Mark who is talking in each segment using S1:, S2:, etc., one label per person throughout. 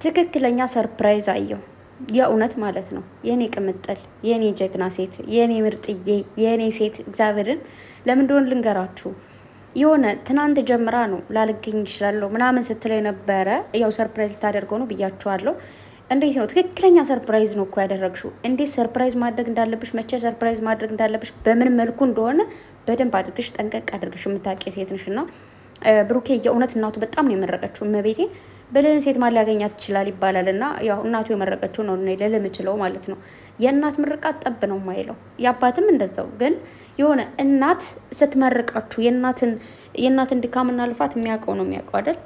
S1: ትክክለኛ ሰርፕራይዝ አየሁ። የእውነት ማለት ነው። የኔ ቅምጥል፣ የኔ ጀግና ሴት፣ የኔ ምርጥዬ፣ የኔ ሴት እግዚአብሔርን ለምን እንደሆነ ልንገራችሁ። የሆነ ትናንት ጀምራ ነው ላልገኝ ይችላለሁ ምናምን ስትለው የነበረ ያው ሰርፕራይዝ ልታደርገው ነው ብያችኋለሁ። እንዴት ነው ትክክለኛ ሰርፕራይዝ ነው እኮ ያደረግሽው። እንዴት ሰርፕራይዝ ማድረግ እንዳለብሽ፣ መቼ ሰርፕራይዝ ማድረግ እንዳለብሽ፣ በምን መልኩ እንደሆነ በደንብ አድርግሽ ጠንቀቅ አድርግሽ የምታውቂ ሴት ነሽ። እና ብሩኬ የእውነት እናቱ በጣም ነው የመረቀችው እመቤቴን ብልህን ሴት ማን ሊያገኛት ይችላል ይባላል። እና ያው እናቱ የመረቀችው ነው ልል የምችለው ማለት ነው። የእናት ምርቃት ጠብ ነው የማይለው፣ የአባትም እንደዛው። ግን የሆነ እናት ስትመርቃችሁ የእናትን ድካምና ልፋት የሚያውቀው ነው የሚያውቀው አይደል?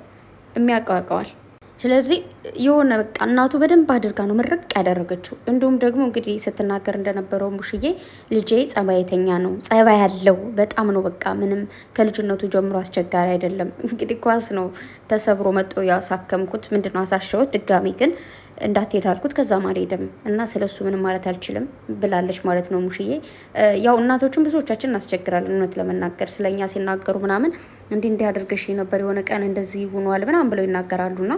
S1: የሚያውቀው ያውቀዋል። ስለዚህ የሆነ በቃ እናቱ በደንብ አድርጋ ነው ምርቅ ያደረገችው። እንዲሁም ደግሞ እንግዲህ ስትናገር እንደነበረው ሙሽዬ ልጄ ጸባይተኛ ነው፣ ጸባይ ያለው በጣም ነው። በቃ ምንም ከልጅነቱ ጀምሮ አስቸጋሪ አይደለም። እንግዲህ ኳስ ነው ተሰብሮ መጦ ያሳከምኩት ምንድነው አሳሸወት ድጋሚ ግን እንዳትሄድ አልኩት። ከዛም አልሄድም እና ስለሱ ምንም ማለት አልችልም ብላለች ማለት ነው ሙሽዬ። ያው እናቶችን ብዙዎቻችን እናስቸግራለን እውነት ለመናገር ስለኛ ሲናገሩ ምናምን እንዲህ አድርገሽ ነበር የሆነ ቀን እንደዚህ ሆኗል ምናምን ብለው ይናገራሉና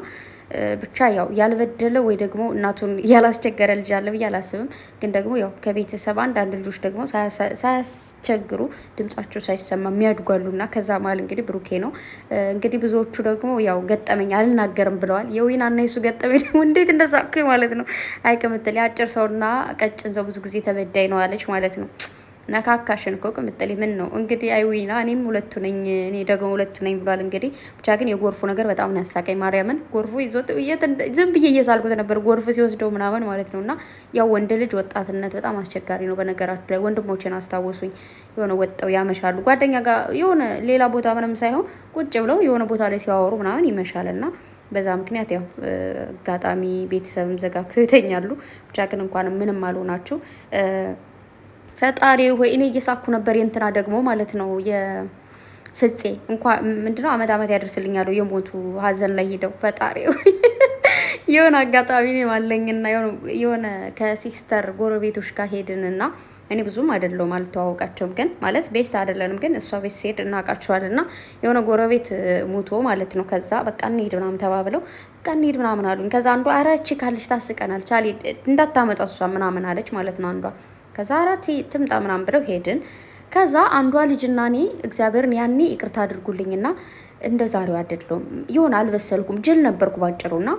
S1: ብቻ ያው ያልበደለ ወይ ደግሞ እናቱን ያላስቸገረ ልጅ አለ ብዬ አላስብም። ግን ደግሞ ያው ከቤተሰብ አንዳንድ ልጆች ደግሞ ሳያስቸግሩ ድምጻቸው ሳይሰማ የሚያድጓሉና ከዛ መሀል እንግዲህ ብሩኬ ነው። እንግዲህ ብዙዎቹ ደግሞ ያው ገጠመኝ አልናገርም ብለዋል። የዊና እና የሱ ገጠመኝ ደግሞ እንዴት እንደሳኩ ማለት ነው። አይቅምጥል የአጭር ሰውና ቀጭን ሰው ብዙ ጊዜ ተበዳይ ነው አለች ማለት ነው። ነካካሽን እኮ ቅምጥሌ ምን ነው እንግዲህ አይዊና እኔም ሁለቱ ነኝ እኔ ደግሞ ሁለቱ ነኝ ብሏል። እንግዲህ ብቻ ግን የጎርፉ ነገር በጣም ነው ያሳቀኝ። ማርያምን ጎርፉ ይዞት ዝም ብዬ እየሳልኩት ነበር ጎርፍ ሲወስደው ምናምን ማለት ነው። እና ያው ወንድ ልጅ ወጣትነት በጣም አስቸጋሪ ነው። በነገራችሁ ላይ ወንድሞችን አስታወሱኝ። የሆነ ወጣው ያመሻሉ ጓደኛ ጋር የሆነ ሌላ ቦታ ምንም ሳይሆን ቁጭ ብለው የሆነ ቦታ ላይ ሲያወሩ ምናምን ይመሻል እና በዛ ምክንያት ያው አጋጣሚ ቤተሰብም ዘጋግተው ይተኛሉ። ብቻ ግን እንኳን ምንም አልሆናችሁ ፈጣሪ ወይ እኔ እየሳኩ ነበር። የእንትና ደግሞ ማለት ነው የፍፄ እንኳን ምንድነው አመት ያደርስልኛል የሞቱ ሀዘን ላይ ሄደው ፈጣሪ ወይ የሆነ አጋጣሚ ነው ማለኝና የሆነ ከሲስተር ጎረቤቶች ጋር ሄድንና እኔ ብዙም አይደለሁም አልተዋወቃቸውም፣ ግን ማለት ቤስት አይደለንም፣ ግን እሷ ቤት ሲሄድ እናውቃቸዋልና የሆነ ጎረቤት ሞቶ ማለት ነው። ከዛ በቃ እንሂድ ምናምን ተባብለው በቃ እንሂድ ምናምን አሉኝ። ከዛ አንዷ ኧረ እቺ ካለች ታስቀናል ቻሊ እንዳታመጣ እሷ ምናምን አለች ማለት ነው አንዷ። ከዛ አራት ትምጣ ምናምን ብለው ሄድን። ከዛ አንዷ ልጅና እኔ እግዚአብሔርን ያኔ ይቅርታ አድርጉልኝና እንደ ዛሬው አይደለሁም የሆነ አልበሰልኩም፣ ጅል ነበርኩ ባጭሩና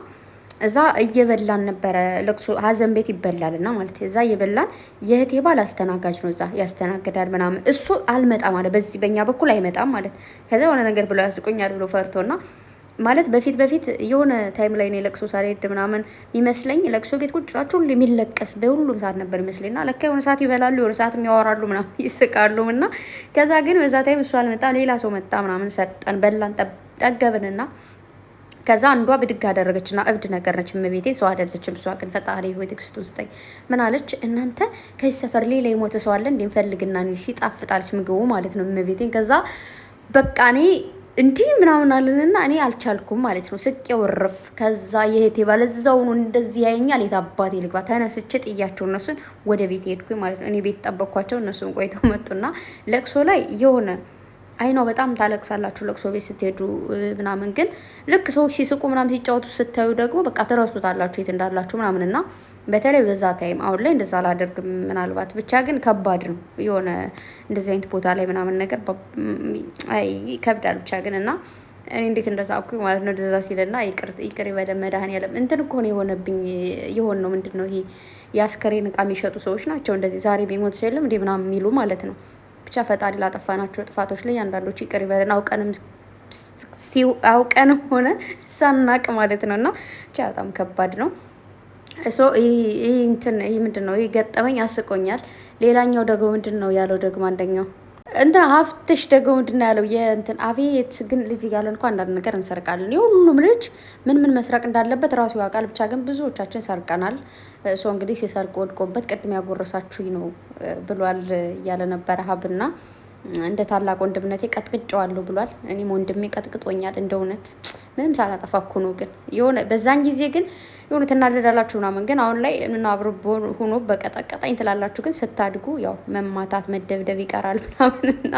S1: እዛ እየበላን ነበረ። ለቅሶ ሀዘን ቤት ይበላልና ማለት እዛ እየበላን የእህቴ ባል አስተናጋጅ ነው፣ እዛ ያስተናግዳል ምናምን። እሱ አልመጣም ማለት በዚህ በእኛ በኩል አይመጣም ማለት። ከዛ የሆነ ነገር ብለው ያስቆኛል ብሎ ፈርቶና ማለት በፊት የሆነ ታይም ላይ ነው ለቅሶ ሳልሄድ ምናምን የሚመስለኝ ለቅሶ ቤት ቁጭ ብላችሁ የሚለቀስ በሁሉም ሰዓት ነበር ይመስለኝና ለካ የሆነ ሰዓት ይበላሉ የሆነ ሰዓት ያወራሉ ምናምን ይስቃሉ። እና ከዛ ግን በዛ ታይም እሱ አልመጣም፣ ሌላ ሰው መጣ ምናምን ሰጠን፣ በላን፣ ጠገብንና ከዛ አንዷ ብድግ አደረገችና እብድ ነገር ነች እመቤቴ፣ ሰው አይደለችም እሷ። ግን ፈጣሪ ሆይ ትዕግስቱን ስጠኝ። ምን አለች? እናንተ ከዚህ ሰፈር ሌላ የሞተ ሰው አለ እንዴ እንፈልግና ሲጣፍጣልች ምግቡ ማለት ነው እመቤቴን። ከዛ በቃ እኔ እንዲህ ምናምን አለንና እኔ አልቻልኩም ማለት ነው። ስቄ ወርፍ። ከዛ የእህቴ ባለዛው ነው እንደዚህ ያየኛል። የት አባቴ ልግባ? ተነስቼ ጥያቸው እነሱን ወደ ቤት ሄድኩኝ ማለት ነው። እኔ ቤት ጠበቅኳቸው፣ እነሱን ቆይተው መጡና ለቅሶ ላይ የሆነ አይ ነው በጣም ታለቅሳላችሁ ለቅሶ ቤት ስትሄዱ ምናምን። ግን ልክ ሰዎች ሲስቁ ምናምን ሲጫወቱ ስታዩ ደግሞ በቃ ትረሱታላችሁ የት እንዳላችሁ ምናምን። እና በተለይ በዛ ታይም አሁን ላይ እንደዛ አላደርግም ምናልባት። ብቻ ግን ከባድ ነው የሆነ እንደዚህ አይነት ቦታ ላይ ምናምን ነገር አይ ይከብዳል ብቻ ግን። እና እኔ እንዴት እንደሳኩ ማለት ነው እንደዛ ሲልና ይቅር ይበለ መድኃኒዓለም። እንትን እኮ ነው የሆነብኝ የሆን ነው ምንድን ነው ይሄ የአስከሬን እቃ የሚሸጡ ሰዎች ናቸው እንደዚህ ዛሬ ቢሞት የለም እንዴ ምናምን የሚሉ ማለት ነው። ብቻ ፈጣሪ ላጠፋናቸው ጥፋቶች ላይ አንዳንዶቹ ይቅር ይበለን፣ አውቀንም ሆነ ሳናቅ ማለት ነው። እና ብቻ በጣም ከባድ ነው። ይህ ምንድን ነው? ይህ ገጠመኝ አስቆኛል። ሌላኛው ደግሞ ምንድን ነው ያለው ደግሞ አንደኛው ሀብትሽ ደግሞ ምንድን ነው ያለው? የእንትን አቤት ግን ልጅ እያለን እኮ አንዳንድ ነገር እንሰርቃለን። የሁሉም ልጅ ምን መስረቅ እንዳለበት ራሱ ያውቃል። ብቻ ግን ብዙዎቻችን ሰርቀናል። ሰው እንግዲህ ሲሰርቅ ወድቆበት ቅድም ያጎረሳችሁኝ ነው ብሏል እያለ ነበረ ሀብና እንደ ታላቅ ወንድምነቴ ቀጥቅጨዋለሁ ብሏል። እኔም ወንድሜ ቀጥቅጦኛል እንደ እውነት ምንም ሳላጠፋ እኮ ነው። ግን የሆነ በዛን ጊዜ ግን የሆነ ትናደዳላችሁ ምናምን፣ ግን አሁን ላይ ምናብር ሆኖ በቀጠቀጠኝ ትላላችሁ። ግን ስታድጉ ያው መማታት መደብደብ ይቀራል ምናምን። እና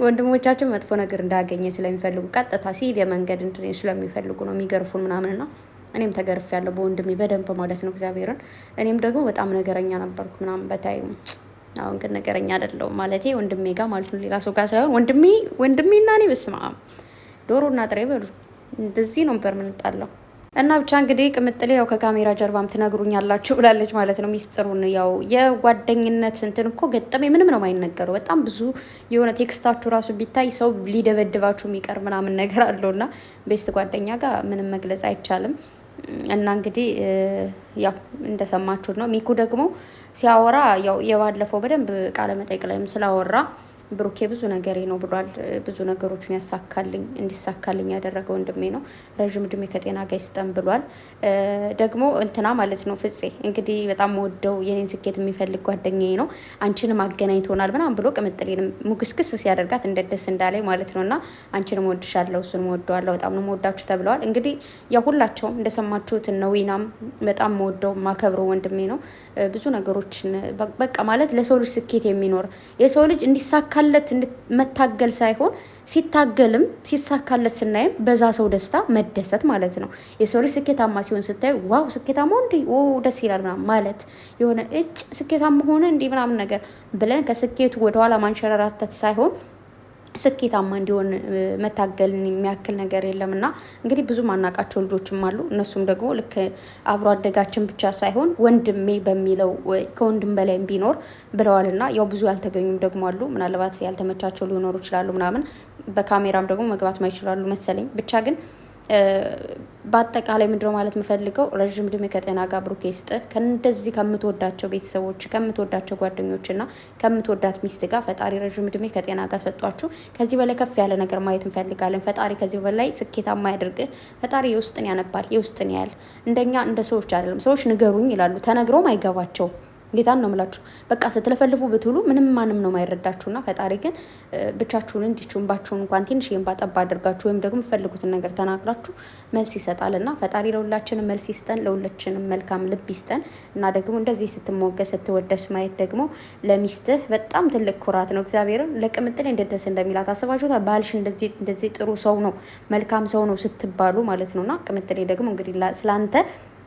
S1: ወንድሞቻችን መጥፎ ነገር እንዳያገኘ ስለሚፈልጉ ቀጥታ ሲል የመንገድ እንትን ስለሚፈልጉ ነው የሚገርፉን ምናምን። እና እኔም ተገርፍ ያለው በወንድሜ በደንብ ማለት ነው እግዚአብሔርን። እኔም ደግሞ በጣም ነገረኛ ነበርኩ ምናምን በታይም። አሁን ግን ነገረኛ አይደለሁም ማለት ወንድሜ ጋር ማለት ነው፣ ሌላ ሰው ጋር ሳይሆን ወንድሜ እና እኔ በስመ አብ ዶሮና ጥሬ በሉ እንደዚህ ነው ነበር የምንጣለው። እና ብቻ እንግዲህ ቅምጥሌ ያው ከካሜራ ጀርባም ትነግሩኛላችሁ ብላለች ማለት ነው ሚስጥሩን። ያው የጓደኝነት እንትን እኮ ገጠመኝ ምንም ነው የማይነገረው። በጣም ብዙ የሆነ ቴክስታችሁ ራሱ ቢታይ ሰው ሊደበድባችሁ የሚቀር ምናምን ነገር አለው እና ቤስት ጓደኛ ጋር ምንም መግለጽ አይቻልም። እና እንግዲህ ያው እንደሰማችሁት ነው። ሚኩ ደግሞ ሲያወራ ያው የባለፈው በደንብ ቃለ መጠይቅ ላይም ስላወራ ብሩኬ ብዙ ነገሬ ነው ብሏል። ብዙ ነገሮችን ያሳካልኝ እንዲሳካልኝ ያደረገ ወንድሜ ነው፣ ረዥም እድሜ ከጤና ጋር ይስጠን ብሏል። ደግሞ እንትና ማለት ነው ፍፄ እንግዲህ በጣም ወደው የኔን ስኬት የሚፈልግ ጓደኛዬ ነው፣ አንቺንም አገናኝቶናል ምናምን ብሎ ቅምጥሌንም ሙግስክስ ሲያደርጋት እንደ ደስ እንዳላይ ማለት ነው። እና አንቺንም ወድሻለሁ እሱንም ወደዋለሁ በጣም ነው ወዳችሁ ተብለዋል። እንግዲህ ያው ሁላቸውም እንደሰማችሁት ነው። ዊናም በጣም ወደው ማከብረው ወንድሜ ነው። ብዙ ነገሮችን በቃ ማለት ለሰው ልጅ ስኬት የሚኖር የሰው ልጅ እንዲሳካ መታገል ሳይሆን ሲታገልም ሲሳካለት ስናይም በዛ ሰው ደስታ መደሰት ማለት ነው። የሰው ልጅ ስኬታማ ሲሆን ስታዩ ዋው ስኬታማ እንዲ ደስ ይላል ምናምን ማለት የሆነ ስኬታማ ሆነ እንዲ ምናምን ነገር ብለን ከስኬቱ ወደኋላ ማንሸራራተት ሳይሆን ስኬታማ እንዲሆን መታገልን የሚያክል ነገር የለም። እና እንግዲህ ብዙ ማናቃቸው ልጆችም አሉ። እነሱም ደግሞ ልክ አብሮ አደጋችን ብቻ ሳይሆን ወንድሜ በሚለው ከወንድም በላይ ቢኖር ብለዋል። እና ያው ብዙ ያልተገኙም ደግሞ አሉ። ምናልባት ያልተመቻቸው ሊኖሩ ይችላሉ ምናምን፣ በካሜራም ደግሞ መግባት ማይችላሉ መሰለኝ። ብቻ ግን በአጠቃላይ ምንድነው ማለት የምፈልገው ረዥም እድሜ ከጤና ጋር ብሩኬ ይስጥህ። ከእንደዚህ ከምትወዳቸው ቤተሰቦች ከምትወዳቸው ጓደኞች እና ከምትወዳት ሚስት ጋር ፈጣሪ ረዥም እድሜ ከጤና ጋር ሰጧችሁ። ከዚህ በላይ ከፍ ያለ ነገር ማየት እንፈልጋለን። ፈጣሪ ከዚህ በላይ ስኬታማ ያድርግህ። ፈጣሪ የውስጥን ያነባል፣ የውስጥን ያያል። እንደኛ እንደ ሰዎች አይደለም። ሰዎች ንገሩኝ ይላሉ፣ ተነግሮም አይገባቸውም። ጌታን ነው የምላችሁ። በቃ ስትለፈልፉ ብትውሉ ምንም ማንም ነው ማይረዳችሁና ፈጣሪ ግን ብቻችሁን እንዲችሁባችሁን እንኳን ትንሽ የምባጠባ አድርጋችሁ ወይም ደግሞ የምፈልጉትን ነገር ተናግራችሁ መልስ ይሰጣልና ፈጣሪ ለሁላችንም መልስ ይስጠን፣ ለሁላችንም መልካም ልብ ይስጠን። እና ደግሞ እንደዚህ ስትሞገስ ስትወደስ ማየት ደግሞ ለሚስትህ በጣም ትልቅ ኩራት ነው። እግዚአብሔርን ለቅምጥሌ እንዴት ደስ እንደሚላት አስባችሁታል? ባልሽ እንደዚህ ጥሩ ሰው ነው መልካም ሰው ነው ስትባሉ ማለት ነውና ቅምጥሌ ደግሞ እንግዲህ ስላንተ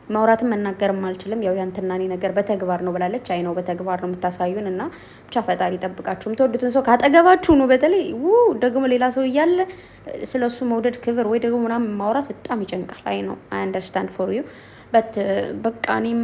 S1: ማውራትም መናገርም አልችልም። ያው ያንተና እኔ ነገር በተግባር ነው ብላለች። አይ ነው በተግባር ነው የምታሳዩን። እና ብቻ ፈጣሪ ጠብቃችሁ የምትወዱትን ሰው ካጠገባችሁ ነው። በተለይ ደግሞ ሌላ ሰው እያለ ስለሱ መውደድ ክብር ወይ ደግሞ ምናምን ማውራት በጣም ይጨንቃል። አይ ነው አይ አንደርስታንድ ፎር ዩ በት በቃ እኔም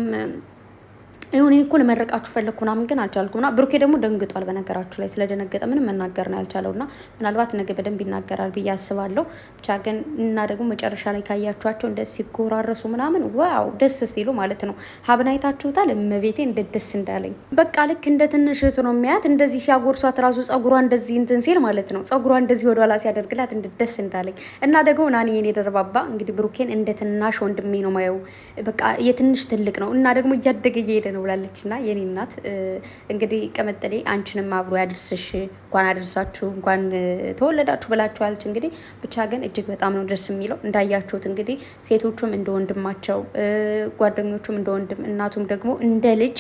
S1: ይሁን እኮ ለመረቃችሁ ፈለግኩ ምናምን ግን አልቻልኩም። እና ብሩኬ ደግሞ ደንግጧል። በነገራችሁ ላይ ስለደነገጠ ምንም መናገር ነው ያልቻለው። እና ምናልባት ነገ በደንብ ይናገራል ብዬ አስባለሁ። ብቻ ግን እና ደግሞ መጨረሻ ላይ ካያችኋቸው እንደ ሲጎራረሱ ምናምን ዋው ደስ ሲሉ ማለት ነው። ሀብናይታችሁታል። እመቤቴ እንደ ደስ እንዳለኝ በቃ ልክ እንደ ትንሽ እህቱ ነው የሚያት እንደዚህ ሲያጎርሷት ራሱ ጸጉሯ እንደዚህ እንትን ሲል ማለት ነው። ጸጉሯ እንደዚህ ወደኋላ ሲያደርግላት እንደ ደስ እንዳለኝ እና ደግሞ ናኒ የኔ ደርባባ እንግዲህ ብሩኬን እንደ ትናሽ ወንድሜ ነው ማየው። በቃ የትንሽ ትልቅ ነው እና ደግሞ እያደገ እየሄደ ነው ብላለች። እና የኔ እናት እንግዲህ ቅምጥሌ አንቺንም አብሮ ያድርስሽ፣ እንኳን አደርሳችሁ እንኳን ተወለዳችሁ ብላችኋለች። እንግዲህ ብቻ ግን እጅግ በጣም ነው ደስ የሚለው። እንዳያችሁት እንግዲህ ሴቶቹም እንደ ወንድማቸው፣ ጓደኞቹም እንደ ወንድም፣ እናቱም ደግሞ እንደ ልጅ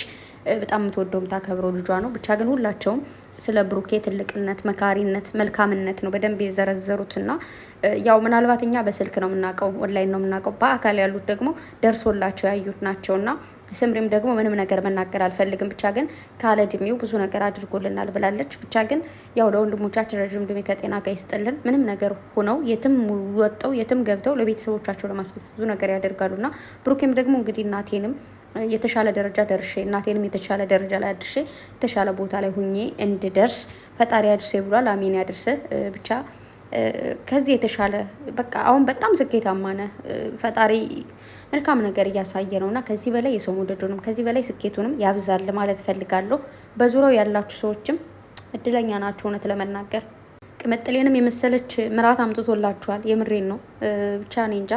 S1: በጣም የምትወደው የምታከብረው ልጇ ነው። ብቻ ግን ሁላቸውም ስለ ብሩኬ ትልቅነት፣ መካሪነት፣ መልካምነት ነው በደንብ የዘረዘሩትና ያው ምናልባት እኛ በስልክ ነው የምናውቀው፣ ኦንላይን ነው የምናውቀው። በአካል ያሉት ደግሞ ደርሶላቸው ያዩት ናቸውና ስምሪም ደግሞ ምንም ነገር መናገር አልፈልግም፣ ብቻ ግን ካለ እድሜው ብዙ ነገር አድርጎልናል ብላለች። ብቻ ግን ያው ለወንድሞቻችን ረዥም እድሜ ከጤና ጋር ይስጥልን። ምንም ነገር ሆነው የትም ወጠው የትም ገብተው ለቤተሰቦቻቸው ለማስደሰት ብዙ ነገር ያደርጋሉና ብሩኬም ደግሞ እንግዲህ እናቴንም የተሻለ ደረጃ ደርሼ እናቴንም የተሻለ ደረጃ ላይ አድርሼ የተሻለ ቦታ ላይ ሁኜ እንድደርስ ፈጣሪ አድርሴ ብሏል። አሜን ያድርስ። ብቻ ከዚህ የተሻለ በቃ አሁን በጣም ስኬታማ ነህ። ፈጣሪ መልካም ነገር እያሳየ ነውና ከዚህ በላይ የሰው መውደዱንም ከዚህ በላይ ስኬቱንም ያብዛል ማለት ፈልጋለሁ። በዙሪያው ያላችሁ ሰዎችም እድለኛ ናችሁ። እውነት ለመናገር ቅምጥሌንም የመሰለች ምራት አምጥቶላችኋል። የምሬን ነው። ብቻ እኔ እንጃ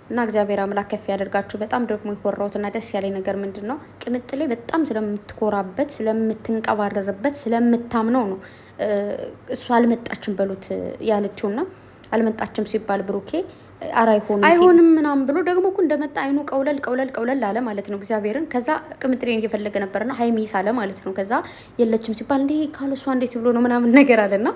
S1: እና እግዚአብሔር አምላክ ከፍ ያደርጋችሁ። በጣም ደግሞ የኮራሁትና ደስ ያለኝ ነገር ምንድን ነው ቅምጥሌ በጣም ስለምትኮራበት ስለምትንቀባረርበት ስለምታምነው ነው እሱ አልመጣችም በሉት ያለችውና አልመጣችም ሲባል ብሩኬ አይሆንም ምናምን ብሎ ደግሞ እኮ እንደመጣ አይኑ ቀውለል አለ ማለት ነው እግዚአብሔርን። ከዛ ቅምጥሌን እየፈለገ ነበርና ሀይሚስ አለ ማለት ነው። ከዛ የለችም ሲባል እንዴ ካለሷ እንዴት ብሎ ነው ምናምን ነገር አለና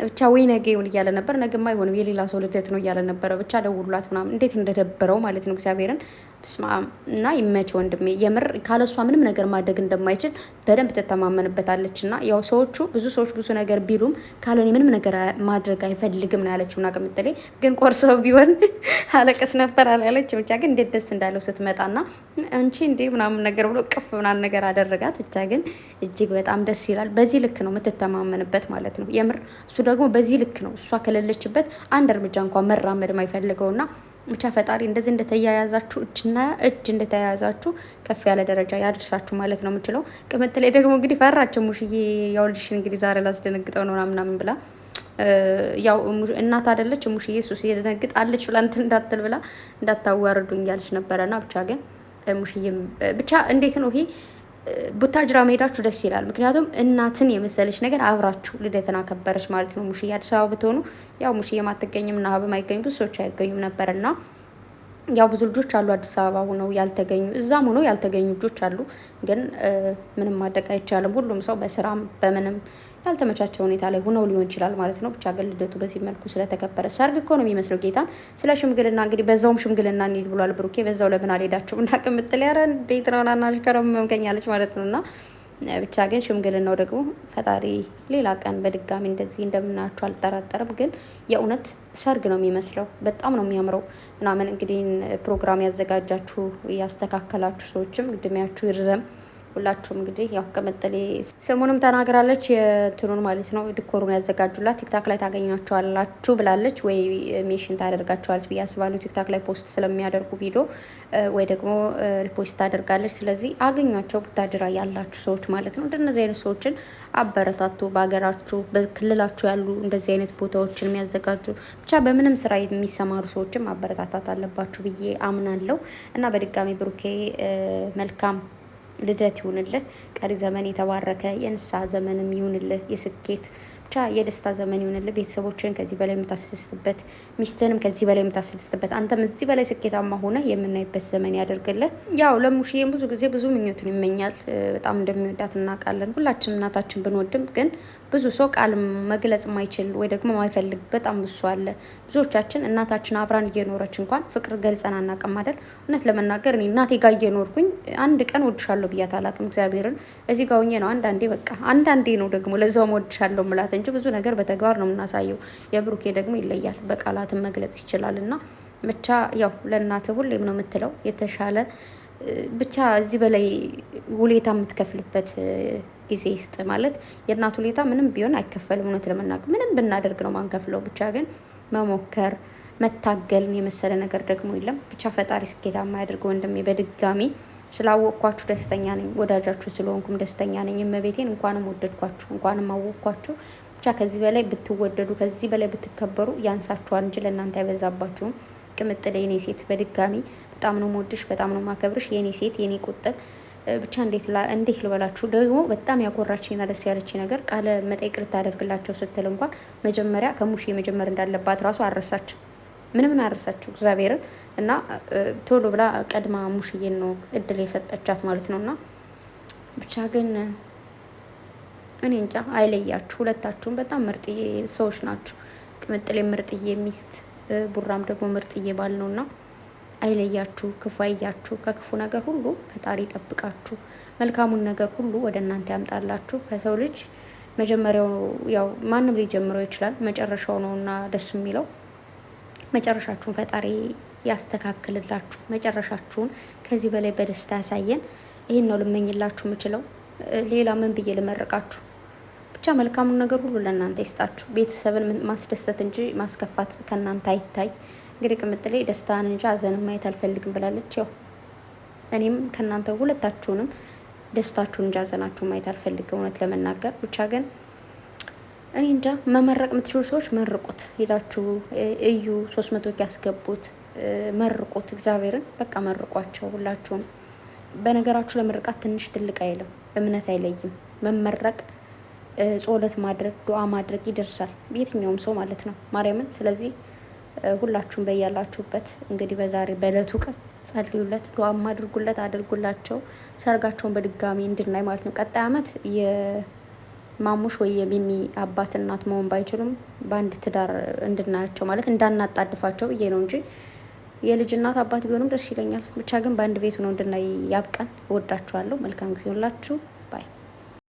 S1: ብቻ ወይ ነገ ይሁን እያለ ነበር። ነገማ አይሆንም የሌላ ሰው ልደት ነው እያለ ነበረ። ብቻ ደውሉላት ምናምን እንዴት እንደደበረው ማለት ነው እግዚአብሔርን። ብስማም እና ይመች ወንድሜ። የምር ካለሷ ምንም ነገር ማድረግ እንደማይችል በደንብ ትተማመንበታለች። እና ያው ሰዎቹ ብዙ ሰዎች ብዙ ነገር ቢሉም ካለኔ ምንም ነገር ማድረግ አይፈልግም ነው ያለችው። እና ቅምጥሌ ግን ቆርሰው ቢሆን አለቀስ ነበር አላለች። ብቻ ግን እንዴት ደስ እንዳለው ስትመጣና አንቺ እንዴ ምናምን ነገር ብሎ ቅፍ ምናምን ነገር አደረጋት። ብቻ ግን እጅግ በጣም ደስ ይላል። በዚህ ልክ ነው የምትተማመንበት ማለት ነው የምር። እሱ ደግሞ በዚህ ልክ ነው እሷ ከሌለችበት አንድ እርምጃ እንኳን መራመድ የማይፈልገውና ብቻ ፈጣሪ እንደዚህ እንደተያያዛችሁ እጅና እጅ እንደተያያዛችሁ ከፍ ያለ ደረጃ ያድርሳችሁ ማለት ነው የምችለው። ቅምጥሌ ደግሞ እንግዲህ ፈራቸው ሙሽዬ ያው ልጅሽ እንግዲህ ዛሬ ላስደነግጠው ነው ምናምን ብላ ያው እናት አይደለች ሙሽዬ እሱ ሲደነግጥ አለች ብላ እንትን እንዳትል ብላ እንዳታዋርዱኝ እያለች ነበረና ብቻ ግን ሙሽዬም ብቻ እንዴት ነው ይሄ ቡታጅራ መሄዳችሁ ደስ ይላል። ምክንያቱም እናትን የመሰለች ነገር አብራችሁ ልደትን አከበረች ማለት ነው። ሙሽዬ አዲስ አበባ ብትሆኑ ያው ሙሽዬ ማትገኝም እና ሀብም አይገኙ ብዙ ሰዎች አይገኙም ነበርና ያው ብዙ ልጆች አሉ አዲስ አበባ ሆነው ያልተገኙ፣ እዛም ሆነው ያልተገኙ ልጆች አሉ። ግን ምንም ማድረግ አይቻልም። ሁሉም ሰው በስራም በምንም ያልተመቻቸ ሁኔታ ላይ ሆነው ሊሆን ይችላል ማለት ነው። ብቻ ግን ልደቱ በዚህ መልኩ ስለተከበረ ሰርግ እኮ ነው የሚመስለው ጌታን። ስለ ሽምግልና እንግዲህ በዛውም ሽምግልና እንሂድ ብሏል ብሩኬ። በዛው ለምን አልሄዳችሁም? እና ቅምጥል ያረ እንዴት ነው ናናሽ ከረመምከኛለች ማለት ነው። እና ብቻ ግን ሽምግልናው ደግሞ ፈጣሪ ሌላ ቀን በድጋሚ እንደዚህ እንደምናያችሁ አልጠራጠርም። ግን የእውነት ሰርግ ነው የሚመስለው፣ በጣም ነው የሚያምረው ምናምን። እንግዲህ ፕሮግራም ያዘጋጃችሁ ያስተካከላችሁ ሰዎችም እድሜያችሁ ይርዘም። ሁላችሁም እንግዲህ ያው ቅምጥሌ ስሙንም ተናግራለች፣ የትኑን ማለት ነው ድኮሩን ያዘጋጁላት ቲክታክ ላይ ታገኛቸዋላችሁ ብላለች። ወይ ሜሽን ታደርጋቸዋለች ብዬ አስባለሁ። ቲክታክ ላይ ፖስት ስለሚያደርጉ ቪዲዮ ወይ ደግሞ ሪፖስት ታደርጋለች። ስለዚህ አገኟቸው፣ ቡታጅራ ያላችሁ ሰዎች ማለት ነው። እንደነዚህ አይነት ሰዎችን አበረታቱ። በሀገራችሁ በክልላችሁ ያሉ እንደዚህ አይነት ቦታዎችን የሚያዘጋጁ ብቻ በምንም ስራ የሚሰማሩ ሰዎችም ማበረታታት አለባችሁ ብዬ አምናለሁ። እና በድጋሚ ብሩኬ መልካም ልደት ይሁንልህ። ቀሪ ዘመን የተባረከ የንስሐ ዘመንም ይሁንልህ። የስኬት ብቻ የደስታ ዘመን ይሁንልህ። ቤተሰቦችን ከዚህ በላይ የምታስደስትበት፣ ሚስትንም ከዚህ በላይ የምታስደስትበት፣ አንተም እዚህ በላይ ስኬታማ ሆነ የምናይበት ዘመን ያደርግልህ። ያው ለሙሽዬም ብዙ ጊዜ ብዙ ምኞቱን ይመኛል። በጣም እንደሚወዳት እናውቃለን። ሁላችንም እናታችን ብንወድም ግን ብዙ ሰው ቃል መግለጽ የማይችል ወይ ደግሞ ማይፈልግ በጣም ብዙ አለ። ብዙዎቻችን እናታችን አብራን እየኖረች እንኳን ፍቅር ገልጸን አናውቅም አይደል? እውነት ለመናገር እኔ እናቴ ጋር እየኖርኩኝ አንድ ቀን ወድሻለሁ ብያት አላውቅም። እግዚአብሔርን እዚህ ጋር ሆኜ ነው አንዳንዴ በቃ አንዳንዴ ነው ደግሞ ለዛውም ወድሻለሁ ምላት እንጂ ብዙ ነገር በተግባር ነው የምናሳየው። የብሩኬ ደግሞ ይለያል፣ በቃላትን መግለጽ ይችላል። እና ብቻ ያው ለእናት ሁሌም ነው የምትለው የተሻለ ብቻ እዚህ በላይ ውሌታ የምትከፍልበት ጊዜ ይስጥ ማለት የእናት ውሌታ ምንም ቢሆን አይከፈልም። እውነት ለመናገር ምንም ብናደርግ ነው ማንከፍለው። ብቻ ግን መሞከር መታገልን የመሰለ ነገር ደግሞ የለም። ብቻ ፈጣሪ ስኬታማ ያድርገው ወንድሜ። በድጋሚ ስላወቅኳችሁ ደስተኛ ነኝ። ወዳጃችሁ ስለሆንኩም ደስተኛ ነኝ። እመቤቴን እንኳንም ወደድኳችሁ፣ እንኳንም አወቅኳችሁ። ብቻ ከዚህ በላይ ብትወደዱ፣ ከዚህ በላይ ብትከበሩ ያንሳችኋል እንጂ ለእናንተ አይበዛባችሁም። ቅምጥል የኔ ሴት በድጋሚ በጣም ነው የምወድሽ፣ በጣም ነው የማከብርሽ የኔ ሴት የኔ ቁጥብ። ብቻ እንዴት ልበላችሁ ደግሞ በጣም ያኮራችኝና ደስ ያለች ነገር ቃለ መጠይቅ ልታደርግላቸው ስትል እንኳን መጀመሪያ ከሙሽ የመጀመር እንዳለባት ራሱ አረሳቸው። ምንም አረሳቸው እግዚአብሔርን እና ቶሎ ብላ ቀድማ ሙሽዬን ነው እድል የሰጠቻት ማለት ነው። እና ብቻ ግን እኔ እንጃ አይለያችሁ፣ ሁለታችሁም በጣም ምርጥዬ ሰዎች ናችሁ። ቅምጥሌ ምርጥዬ ሚስት፣ ቡራም ደግሞ ምርጥዬ ባል ነውና አይለያችሁ፣ ክፉ አይያችሁ፣ ከክፉ ነገር ሁሉ ፈጣሪ ይጠብቃችሁ፣ መልካሙን ነገር ሁሉ ወደ እናንተ ያምጣላችሁ። ከሰው ልጅ መጀመሪያው ያው ማንም ሊጀምረው ይችላል፣ መጨረሻው ነውና ደስ የሚለው። መጨረሻችሁን ፈጣሪ ያስተካክልላችሁ፣ መጨረሻችሁን ከዚህ በላይ በደስታ ያሳየን። ይህን ነው ልመኝላችሁ የምችለው። ሌላ ምን ብዬ ልመርቃችሁ? ብቻ መልካሙን ነገር ሁሉ ለእናንተ ይስጣችሁ። ቤተሰብን ማስደሰት እንጂ ማስከፋት ከእናንተ አይታይ። እንግዲህ ቅምጥሌ ደስታን እንጂ ሀዘንን ማየት አልፈልግም ብላለች። ያው እኔም ከእናንተ ሁለታችሁንም ደስታችሁን እንጂ ሀዘናችሁን ማየት አልፈልግም እውነት ለመናገር። ብቻ ግን እኔ እንጃ መመረቅ የምትችሉ ሰዎች መርቁት፣ ሄዳችሁ እዩ፣ 300 ያስገቡት፣ መርቁት። እግዚአብሔርን በቃ መርቋቸው ሁላችሁም። በነገራችሁ ለምርቃት ትንሽ ትልቅ አይልም፣ እምነት አይለይም። መመረቅ ጾለት ማድረግ ዱዓ ማድረግ ይደርሳል የትኛውም ሰው ማለት ነው ማርያምን። ስለዚህ ሁላችሁም በያላችሁበት እንግዲህ በዛሬ በእለቱ ቀን ጸልዩለት፣ ዱዓም አድርጉለት፣ አድርጉላቸው ሰርጋቸውን በድጋሚ እንድናይ ማለት ነው። ቀጣይ ዓመት የማሙሽ ወይ የሚሚ አባት እናት መሆን ባይችሉም በአንድ ትዳር እንድናያቸው ማለት እንዳናጣድፋቸው ብዬ ነው እንጂ የልጅ እናት አባት ቢሆኑም ደስ ይለኛል። ብቻ ግን በአንድ ቤቱ ነው እንድናይ ያብቃን። እወዳችኋለሁ። መልካም ጊዜ ሁላችሁ ባይ